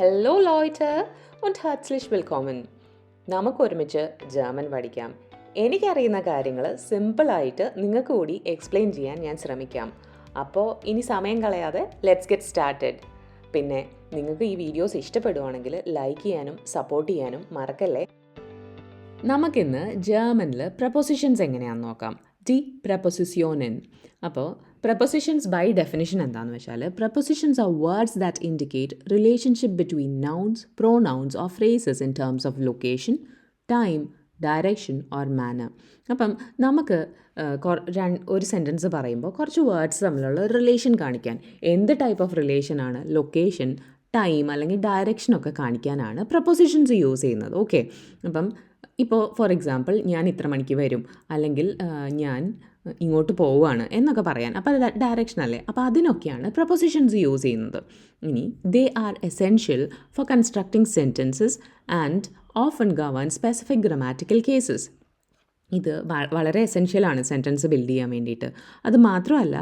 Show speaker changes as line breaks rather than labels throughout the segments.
Hello Leute und herzlich willkommen. നമുക്ക് ഒരുമിച്ച് German പഠിക്കാം. എനിക്കറിയുന്ന കാര്യങ്ങൾ സിമ്പിളായിട്ട് നിങ്ങൾക്ക് കൂടി എക്സ്പ്ലെയിൻ ചെയ്യാൻ ഞാൻ ശ്രമിക്കാം. അപ്പോൾ ഇനി സമയം കളയാതെ ലെറ്റ്സ് ഗെറ്റ് സ്റ്റാർട്ടഡ്. പിന്നെ നിങ്ങൾക്ക് ഈ വീഡിയോസ് ഇഷ്ടപ്പെടുവാണെങ്കിൽ ലൈക്ക് ചെയ്യാനും സപ്പോർട്ട് ചെയ്യാനും മറക്കല്ലേ. നമുക്കിന്ന് ജർമ്മനിൽ പ്രപ്പോസിഷൻസ് എങ്ങനെയാണെന്ന് നോക്കാം. ഡി പ്രപ്പോസിഷോനൻ. അപ്പോൾ പ്രപ്പോസിഷൻസ് ബൈ ഡെഫിനിഷൻ എന്താണെന്ന് വെച്ചാൽ prepositions are words that indicate relationship between nouns, pronouns or phrases in terms of location, time, direction or manner. അപ്പം നമുക്ക് ഒരു സെൻറ്റൻസ് പറയുമ്പോൾ കുറച്ച് വേർഡ്സ് തമ്മിലുള്ള റിലേഷൻ കാണിക്കാൻ, എന്ത് ടൈപ്പ് ഓഫ് റിലേഷനാണ്, ലൊക്കേഷൻ, ടൈം അല്ലെങ്കിൽ ഡയറക്ഷനൊക്കെ കാണിക്കാനാണ് പ്രപ്പോസിഷൻസ് യൂസ് ചെയ്യുന്നത്. ഓക്കെ, അപ്പം ഇപ്പോൾ ഫോർ എക്സാമ്പിൾ ഞാൻ ഇത്ര മണിക്ക് വരും, അല്ലെങ്കിൽ ഞാൻ ഇങ്ങോട്ട് പോവുകയാണ് എന്നൊക്കെ പറയാൻ, അപ്പോൾ അത് ഡയറക്ഷൻ അല്ലേ, അപ്പോൾ അതിനൊക്കെയാണ് പ്രപ്പോസിഷൻസ് യൂസ് ചെയ്യുന്നത്. ഇനി ദേ are essential for constructing sentences and often govern specific grammatical cases. ഇത് വളരെ എസെൻഷ്യലാണ് സെൻറ്റൻസ് ബിൽഡ് ചെയ്യാൻ വേണ്ടിയിട്ട്. അത് മാത്രമല്ല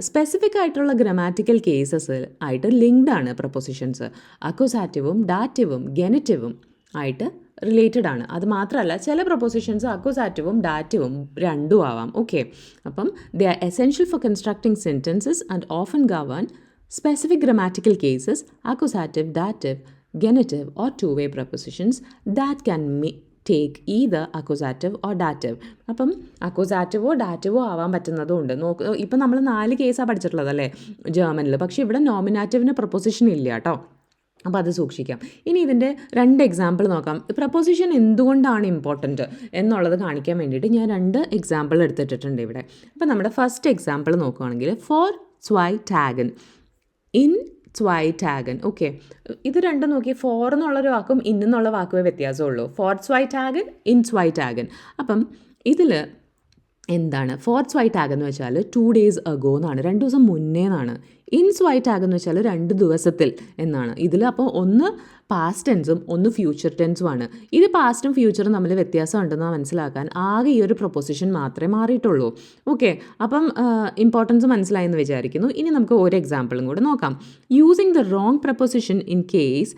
സ്പെസിഫിക് ആയിട്ടുള്ള ഗ്രാമാറ്റിക്കൽ കേസസ് ആയിട്ട് ലിങ്ക്ഡ് ആണ് പ്രപ്പോസിഷൻസ്. അക്യൂസാറ്റീവും ഡാറ്റീവും ഗെനറ്റീവും ആയിട്ട് റിലേറ്റഡ് ആണ്. അത് മാത്രമല്ല ചില പ്രപ്പോസിഷൻസ് അക്യൂസാറ്റീവും ഡാറ്റീവും രണ്ടും ആവാം. ഓക്കെ, അപ്പം they are essential for constructing sentences and often govern specific grammatical cases, accusative, dative, genitive or two way prepositions that can take either accusative or dative. അപ്പം അക്യൂസാറ്റീവോ ഡാറ്റീവോ ആവാൻ പറ്റുന്നതും ഉണ്ട്. ഇപ്പം നമ്മൾ 4 കേസാണ് പഠിച്ചിട്ടുള്ളത് അല്ലേ ജർമ്മനിൽ, പക്ഷേ ഇവിടെ നോമിനാറ്റീവിന് പ്രപ്പോസിഷൻ ഇല്ല കേട്ടോ. അപ്പോൾ അത് സൂക്ഷിക്കാം. ഇനി ഇതിൻ്റെ 2 എക്സാമ്പിൾ നോക്കാം. പ്രപ്പോസിഷൻ എന്തുകൊണ്ടാണ് ഇമ്പോർട്ടൻറ്റ് എന്നുള്ളത് കാണിക്കാൻ വേണ്ടിയിട്ട് ഞാൻ 2 എക്സാമ്പിൾ എടുത്തിട്ടുണ്ട് ഇവിടെ. അപ്പോൾ നമ്മുടെ ഫസ്റ്റ് എക്സാമ്പിൾ നോക്കുകയാണെങ്കിൽ ഫോർ സ്വൈ ടാഗൻ, ഇൻ സ്വൈ ടാഗൻ. ഓക്കെ, ഇത് രണ്ടും നോക്കി, ഫോർ എന്നുള്ളൊരു വാക്കും ഇൻ എന്നുള്ള വാക്കുമേ വ്യത്യാസമുള്ളൂ. Four സ്വൈ ടാഗൻ, in സ്വൈ ടാഗൻ. അപ്പം ഇതിൽ എന്താണ് ഫോർ സ്വൈ ടാഗ് എന്ന് വെച്ചാൽ 2 days ago എന്നാണ്, 2 ദിവസം മുന്നേ എന്നാണ്. ഇൻ സ്വൈ ടാഗ് എന്ന് വെച്ചാൽ 2 ദിവസത്തിൽ എന്നാണ്. ഇതിൽ അപ്പോൾ ഒന്ന് പാസ്റ്റ് ടെൻസും ഒന്ന് ഫ്യൂച്ചർ ടെൻസുമാണ്. ഇത് പാസ്റ്റും ഫ്യൂച്ചറും തമ്മിൽ വ്യത്യാസം ഉണ്ടെന്ന് മനസ്സിലാക്കാൻ ആകെ ഈ ഒരു പ്രൊപ്പോസിഷൻ മാത്രമേ മാറിയിട്ടുള്ളൂ. ഓക്കെ, അപ്പം ഇമ്പോർട്ടൻസ് മനസ്സിലായെന്ന് വിചാരിക്കുന്നു. ഇനി നമുക്ക് ഒരു എക്സാമ്പിളും കൂടെ നോക്കാം. Using the wrong preposition in case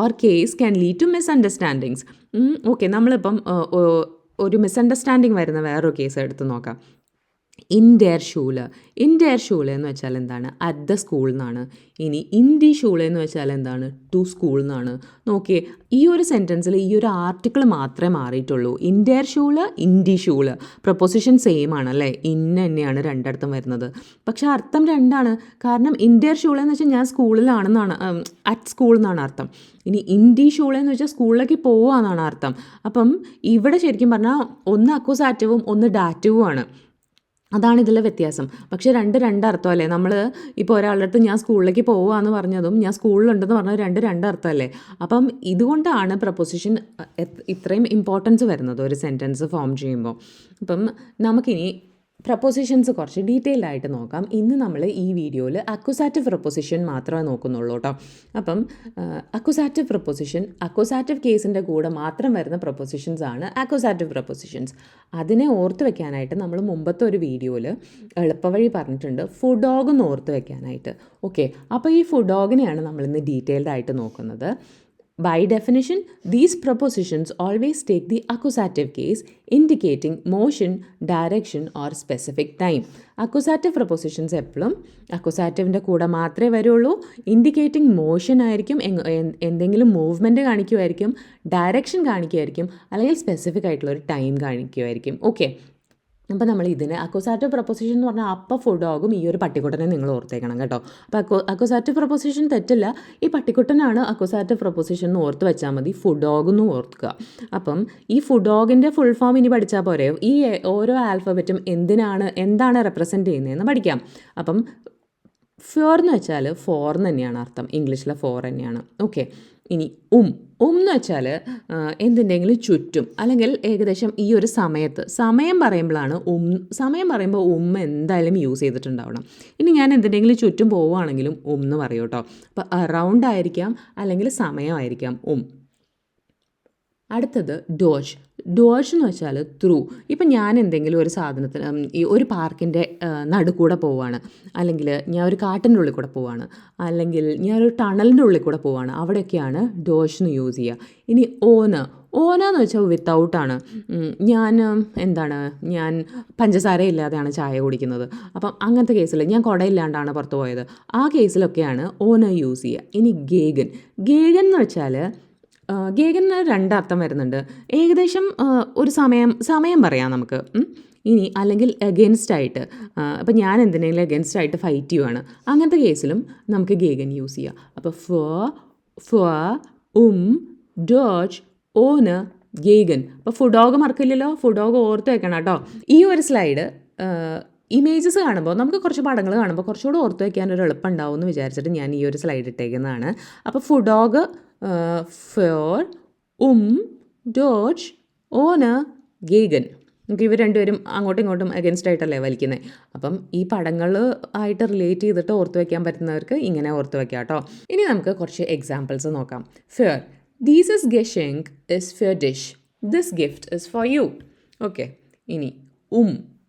or case can lead to misunderstandings. Okay, നമ്മളിപ്പം ഒരു മിസ്അണ്ടർസ്റ്റാൻഡിങ് വരുന്ന വേറൊരു കേസ് എടുത്ത് നോക്കാം. ഇൻ ഡെയർ ഷൂള്. ഇൻ ഡെയർ ഷൂള് എന്ന് വെച്ചാൽ എന്താണ്, അറ്റ് ദ സ്കൂൾ എന്നാണ്. ഇനി ഇൻ ഡി ഷൂള് എന്ന് വെച്ചാൽ എന്താണ്, ടു സ്കൂൾ എന്നാണ്. നോക്കിയേ, ഈ ഒരു സെൻറ്റൻസിൽ ഈ ഒരു ആർട്ടിക്കിൾ മാത്രമേ മാറിയിട്ടുള്ളൂ. ഇൻ ഡെയർ ഷൂള്, ഇൻ ഡി ഷൂള്. പ്രപ്പോസിഷൻ സെയിം ആണ് അല്ലേ, ഇൻ തന്നെയാണ് രണ്ടിടത്തും വരുന്നത്, പക്ഷേ അർത്ഥം രണ്ടാണ്. കാരണം ഇൻ ഡെയർ ഷൂള് എന്ന് വെച്ചാൽ ഞാൻ സ്കൂളിലാണെന്നാണ്, അറ്റ് സ്കൂൾ എന്നാണ് അർത്ഥം. ഇനി ഇൻ ഡി ഷൂള് എന്ന് വെച്ചാൽ സ്കൂളിലേക്ക് പോവാന്നാണ് അർത്ഥം. അപ്പം ഇവിടെ ശരിക്കും പറഞ്ഞാൽ ഒന്ന് അക്യൂസാറ്റീവും ഒന്ന് ഡാറ്റീവും ആണ്. അതാണ് ഇതിലെ വ്യത്യാസം. പക്ഷേ രണ്ട് അർത്ഥമല്ലേ. നമ്മൾ ഇപ്പോൾ ഒരാളുടെ അടുത്ത് ഞാൻ സ്കൂളിലേക്ക് പോവുകയെന്ന് പറഞ്ഞതും ഞാൻ സ്കൂളിലുണ്ടെന്ന് പറഞ്ഞത് രണ്ട് അർത്ഥമല്ലേ. അപ്പം ഇതുകൊണ്ടാണ് പ്രപ്പോസിഷൻ ഇത്രയും ഇമ്പോർട്ടൻസ് വരുന്നത് ഒരു സെൻറ്റൻസ് ഫോം ചെയ്യുമ്പോൾ. അപ്പം നമുക്കിനി പ്രപ്പോസിഷൻസ് കുറച്ച് ഡീറ്റെയിൽഡ് ആയിട്ട് നോക്കാം. ഇന്ന് നമ്മൾ ഈ വീഡിയോയിൽ അക്യൂസാറ്റീവ് പ്രപ്പോസിഷൻ മാത്രമേ നോക്കുന്നുള്ളൂ കേട്ടോ. അപ്പം അക്യൂസാറ്റീവ് പ്രപ്പോസിഷൻ, അക്യൂസാറ്റീവ് കേസിൻ്റെ കൂടെ മാത്രം വരുന്ന പ്രപ്പോസിഷൻസ് ആണ് അക്യൂസാറ്റീവ് പ്രപ്പോസിഷൻസ്. അതിനെ ഓർത്ത് വെക്കാനായിട്ട് നമ്മൾ മുമ്പത്തെ ഒരു വീഡിയോയിൽ എളുപ്പവഴി പറഞ്ഞിട്ടുണ്ട്, ഫുഡോഗ് എന്ന് ഓർത്ത് വെക്കാനായിട്ട്. ഓക്കെ, അപ്പോൾ ഈ ഫുഡോഗിനെയാണ് നമ്മളിന്ന് ഡീറ്റെയിൽഡ് ആയിട്ട് നോക്കുന്നത്. By definition, these prepositions always take the accusative case, indicating motion, direction or specific time. Accusative prepositions എപ്പോഴും അക്യൂസാറ്റീവിൻ്റെ കൂടെ മാത്രമേ വരുള്ളൂ. ഇൻഡിക്കേറ്റിംഗ് മോഷൻ ആയിരിക്കും, എന്തെങ്കിലും മൂവ്മെൻറ്റ് കാണിക്കുമായിരിക്കും, ഡയറക്ഷൻ കാണിക്കുമായിരിക്കും, അല്ലെങ്കിൽ സ്പെസിഫിക് ആയിട്ടുള്ള ഒരു ടൈം കാണിക്കുമായിരിക്കും. ഓക്കെ, അപ്പോൾ നമ്മൾ ഇതിന് അക്യൂസാറ്റീവ് പ്രപ്പോസിഷൻ എന്ന് പറഞ്ഞാൽ അപ്പോൾ ഫുഡോഗും ഈ ഒരു പട്ടിക്കുട്ടനെ നിങ്ങൾ ഓർത്തേക്കണം കേട്ടോ. അപ്പോൾ അക്യൂസാറ്റീവ് പ്രപ്പോസിഷൻ തെറ്റില്ല, ഈ പട്ടിക്കുട്ടനാണ് അക്യൂസാറ്റീവ് പ്രപ്പോസിഷൻ എന്ന് ഓർത്ത് വെച്ചാൽ മതി, ഫുഡോഗെന്ന് ഓർക്കുക. അപ്പം ഈ ഫുഡോഗിൻ്റെ ഫുൾ ഫോം ഇനി പഠിച്ചാൽ പോരെ, ഈ ഓരോ ആൽഫബറ്റും എന്താണ് റെപ്രസെൻറ്റ് ചെയ്യുന്നതെന്ന് പഠിക്കാം. അപ്പം ഫോർ എന്ന് വെച്ചാൽ ഫോർ തന്നെയാണ് അർത്ഥം, ഇംഗ്ലീഷിലെ ഫോർ തന്നെയാണ്. ഓക്കെ, ഇനി എന്ന് വെച്ചാൽ എന്തിൻ്റെങ്കിലും ചുറ്റും, അല്ലെങ്കിൽ ഏകദേശം ഈ ഒരു സമയം പറയുമ്പോഴാണ് സമയം പറയുമ്പോൾ എന്തായാലും യൂസ് ചെയ്തിട്ടുണ്ടാവണം. ഇനി ഞാൻ എന്തിൻ്റെങ്കിലും ചുറ്റും പോവുകയാണെങ്കിലും എന്ന് പറയും കേട്ടോ. അപ്പോൾ അറൗണ്ട് ആയിരിക്കാം അല്ലെങ്കിൽ സമയമായിരിക്കാം. അടുത്തത് ഡോജ്. ഡോജ് എന്ന് വെച്ചാൽ ത്രൂ. ഇപ്പം ഞാൻ എന്തെങ്കിലും ഒരു സാധനത്തിന് ഈ ഒരു പാർക്കിൻ്റെ നടുക്കൂടെ പോവുകയാണ്, അല്ലെങ്കിൽ ഞാൻ ഒരു കാട്ടിൻ്റെ ഉള്ളിൽ കൂടെ പോവുകയാണ്, അല്ലെങ്കിൽ ഞാനൊരു ടണലിൻ്റെ ഉള്ളിൽ കൂടെ പോവുകയാണ്, അവിടെയൊക്കെയാണ് ഡോജ് എന്ന് യൂസ് ചെയ്യുക. ഇനി ഓന്. ഓനെന്ന് വെച്ചാൽ വിത്തൗട്ടാണ്. ഞാൻ പഞ്ചസാര ഇല്ലാതെയാണ് ചായ കുടിക്കുന്നത്. അപ്പം അങ്ങനത്തെ കേസിൽ ഞാൻ കുടയില്ലാണ്ടാണ് പുറത്ത് പോയത്, ആ കേസിലൊക്കെയാണ് ഓന യൂസ് ചെയ്യുക. ഇനി ഗേഗൻ. ഗേഗൻ എന്ന് വെച്ചാൽ ഗേഗന് രണ്ടർത്ഥം വരുന്നുണ്ട്. ഏകദേശം ഒരു സമയം പറയാം നമുക്ക്. ഇനി അല്ലെങ്കിൽ എഗെൻസ്റ്റ് ആയിട്ട്, അപ്പം ഞാൻ എന്തിനെങ്കിലും എഗെൻസ്റ്റ് ആയിട്ട് ഫൈറ്റ് ചെയ്യുവാണ്, അങ്ങനത്തെ കേസിലും നമുക്ക് ഗേഗൻ യൂസ് ചെയ്യാം. അപ്പോൾ ഡോജ്, ഓന്, ഗേഗൻ. അപ്പോൾ ഫുഡോഗ് മറക്കില്ലല്ലോ, ഫുഡോഗ് ഓർത്ത് വെക്കണം കേട്ടോ. ഈ ഒരു സ്ലൈഡ് ഇമേജസ് കാണുമ്പോൾ, നമുക്ക് കുറച്ച് പടങ്ങൾ കാണുമ്പോൾ കുറച്ചുകൂടെ ഓർത്ത് വയ്ക്കാൻ ഒരു എളുപ്പം ഉണ്ടാവും എന്ന് വിചാരിച്ചിട്ട് ഞാൻ ഈ ഒരു സ്ലൈഡ് ഇട്ടേക്കുന്നതാണ്. അപ്പോൾ ഫുഡോഗ്, ഫോർ, ഡോജ്, ഓന്, ഗേഗൻ. നമുക്ക് ഇവർ രണ്ടുപേരും അങ്ങോട്ടും ഇങ്ങോട്ടും അഗൻസ്റ്റ് ആയിട്ടല്ലേ വലിക്കുന്നത്. അപ്പം ഈ പടങ്ങൾ ആയിട്ട് റിലേറ്റ് ചെയ്തിട്ട് ഓർത്ത് വയ്ക്കാൻ പറ്റുന്നവർക്ക് ഇങ്ങനെ ഓർത്ത് വയ്ക്കാം കേട്ടോ. ഇനി നമുക്ക് കുറച്ച് എക്സാമ്പിൾസ് നോക്കാം. Fair. Dieses Geschenk ist für dich. This gift is for you. Okay. ഇനി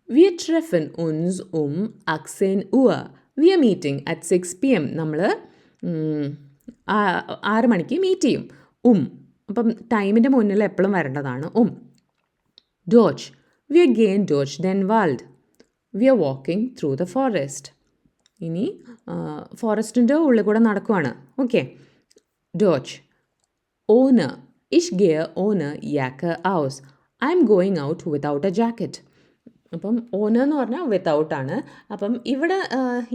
Wir treffen uns 18 Uhr. We are meeting at 6 p.m. നമ്മൾ 6 മണിക്ക് മീറ്റ് ചെയ്യും. അപ്പം ടൈമിൻ്റെ മുന്നിൽ എപ്പോഴും വരേണ്ടതാണ് Dodge. Wir gehen durch den Wald. We are walking through the forest. ഇനി ഫോറസ്റ്റിൻ്റെ ഉള്ളിൽ കൂടെ നടക്കുവാണ്. Okay. Dodge. Ohne. Ich gehe ohne Jacke aus. I'm going out without a jacket. അപ്പം ഓന് എന്ന് പറഞ്ഞാൽ വിത്തൗട്ടാണ്. അപ്പം ഇവിടെ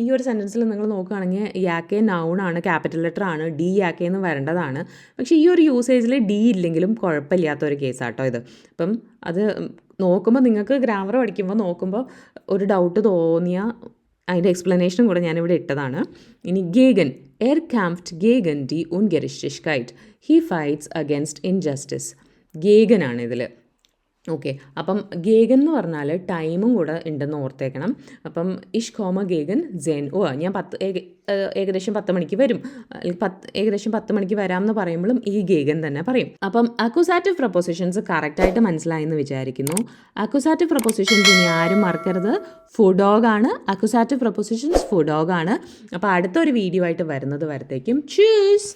ഈ ഒരു സെൻറ്റൻസിൽ നിങ്ങൾ നോക്കുകയാണെങ്കിൽ യാക്കെ നൗണാണ്, ക്യാപിറ്റൽ ലെറ്റർ ആണ്, ഡി യാക്കെ എന്ന് വരേണ്ടതാണ്. പക്ഷേ ഈ ഒരു യൂസേജിൽ ഡി ഇല്ലെങ്കിലും കുഴപ്പമില്ലാത്തൊരു കേസാട്ടോ ഇത്. അപ്പം അത് നോക്കുമ്പോൾ നിങ്ങൾക്ക് ഗ്രാമർ പഠിക്കുമ്പോൾ നോക്കുമ്പോൾ ഒരു ഡൗട്ട് തോന്നിയാൽ അതിൻ്റെ എക്സ്പ്ലനേഷനും കൂടെ ഞാനിവിടെ ഇട്ടതാണ്. ഇനി ഗേഗൻ. kämpft gegen die Ungerechtigkeit. He fights against injustice. ഗേഗനാണ് ഇതിൽ. ഓക്കെ. അപ്പം ഗേഗൻ എന്ന് പറഞ്ഞാൽ ടൈമും കൂടെ ഉണ്ടെന്ന് ഓർത്തേക്കണം. അപ്പം ഗേഗൻ സെൻ. ഞാൻ ഏകദേശം 10 മണിക്ക് വരും, ഏകദേശം 10 മണിക്ക് വരാമെന്ന് പറയുമ്പോഴും ഈ ഗേഗൻ തന്നെ പറയും. അപ്പം അക്യൂസാറ്റീവ് പ്രൊപ്പോസിഷൻസ് കറക്റ്റായിട്ട് മനസ്സിലായെന്ന് വിചാരിക്കുന്നു. അക്യൂസാറ്റീവ് പ്രൊപ്പോസിഷൻസ് ഇനി ആരും മറക്കരുത്, ഫുഡോഗാണ്. അക്യൂസാറ്റീവ് പ്രൊപ്പോസിഷൻസ് ഫുഡോഗാണ്. അപ്പോൾ അടുത്തൊരു വീഡിയോ ആയിട്ട് വരുന്നത് വരത്തേക്കും ചൂസ്.